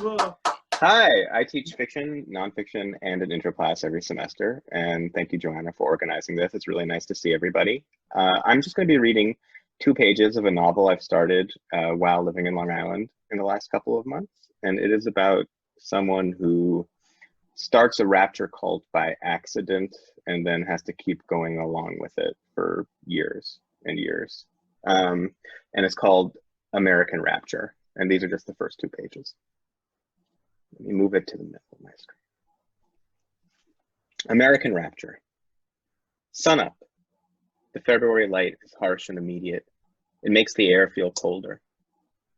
Hi, I teach fiction, nonfiction, and an intro class every semester. And thank you, Joanna, for organizing this. It's really nice to see everybody. I'm just going to be reading 2 pages of a novel I've started while living in Long Island in the last couple of months. And it is about someone who starts a rapture cult by accident and then has to keep going along with it for years and years. And it's called American Rapture. And these are just the first 2 pages. Let me move it to the middle of my screen. American Rapture. Sun up. The February light is harsh and immediate. It makes the air feel colder.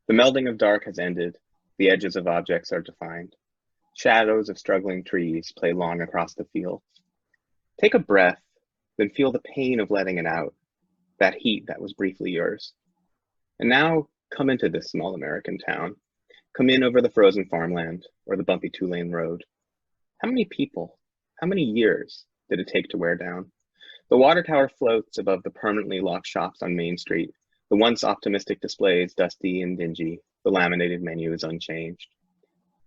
The melding of dark has ended. The edges of objects are defined. Shadows of struggling trees play long across the fields. Take a breath, then feel the pain of letting it out, that heat that was briefly yours. And now come into this small American town. Come in over the frozen farmland or the bumpy 2-lane road. How many people, how many years did it take to wear down? The water tower floats above the permanently locked shops on Main Street. The once optimistic displays dusty and dingy. The laminated menu is unchanged.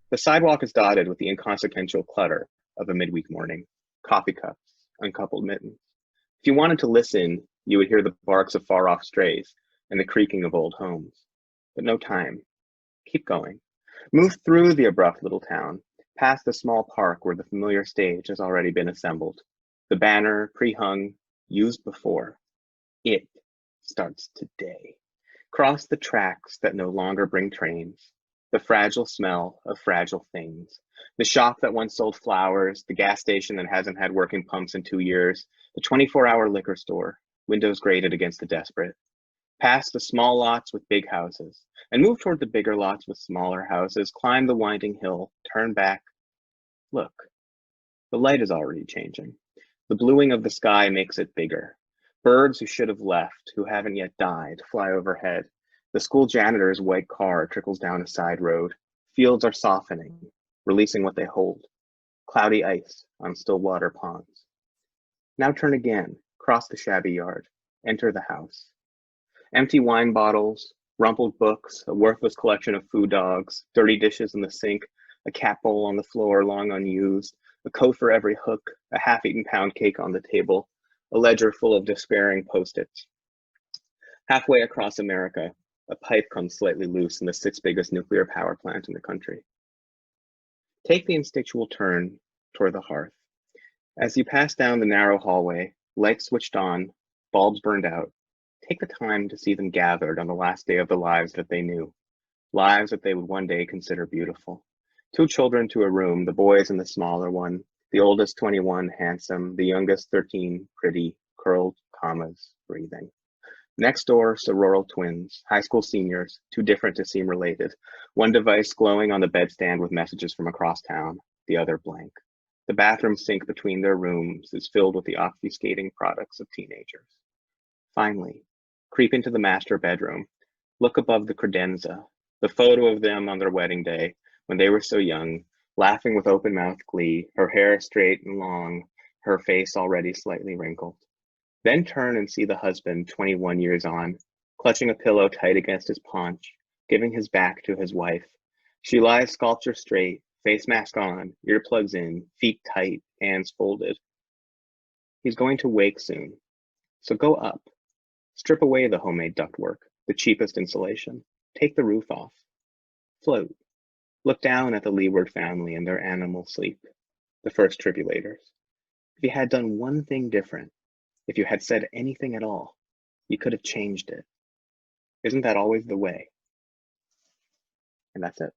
The sidewalk is dotted with the inconsequential clutter of a midweek morning. Coffee cups, uncoupled mittens. If you wanted to listen, you would hear the barks of far-off strays and the creaking of old homes. But no time. Keep going. Move through the abrupt little town, past the small park where the familiar stage has already been assembled. The banner, pre-hung, used before. It starts today. Cross the tracks that no longer bring trains. The fragile smell of fragile things. The shop that once sold flowers, the gas station that hasn't had working pumps in 2 years, the 24-hour liquor store, windows grated against the desperate. Past the small lots with big houses, and move toward the bigger lots with smaller houses, climb the winding hill, turn back. Look, the light is already changing. The bluing of the sky makes it bigger. Birds who should have left, who haven't yet died, fly overhead. The school janitor's white car trickles down a side road. Fields are softening, releasing what they hold. Cloudy ice on still water ponds. Now turn again, cross the shabby yard, enter the house. Empty wine bottles, rumpled books, a worthless collection of food dogs, dirty dishes in the sink, a cat bowl on the floor long unused, a coat for every hook, a half-eaten pound cake on the table, a ledger full of despairing post-its. Halfway across America, a pipe comes slightly loose in the 6th biggest nuclear power plant in the country. Take the instinctual turn toward the hearth. As you pass down the narrow hallway, lights switched on, bulbs burned out, take the time to see them gathered on the last day of the lives that they knew, lives that they would one day consider beautiful. 2 children to a room, the boys in the smaller one, the oldest 21, handsome, the youngest 13, pretty, curled commas, breathing. Next door, sororal twins, high school seniors, too different to seem related. One device glowing on the bedstand with messages from across town, the other blank. The bathroom sink between their rooms is filled with the obfuscating products of teenagers. Finally, creep into the master bedroom. Look above the credenza, the photo of them on their wedding day when they were so young, laughing with open-mouthed glee, her hair straight and long, her face already slightly wrinkled. Then turn and see the husband, 21 years on, clutching a pillow tight against his paunch, giving his back to his wife. She lies sculpture straight, face mask on, earplugs in, feet tight, hands folded. He's going to wake soon, so go up. Strip away the homemade ductwork, the cheapest insulation. Take the roof off. Float. Look down at the leeward family and their animal sleep, the first tribulators. If you had done one thing different, if you had said anything at all, you could have changed it. Isn't that always the way? And that's it.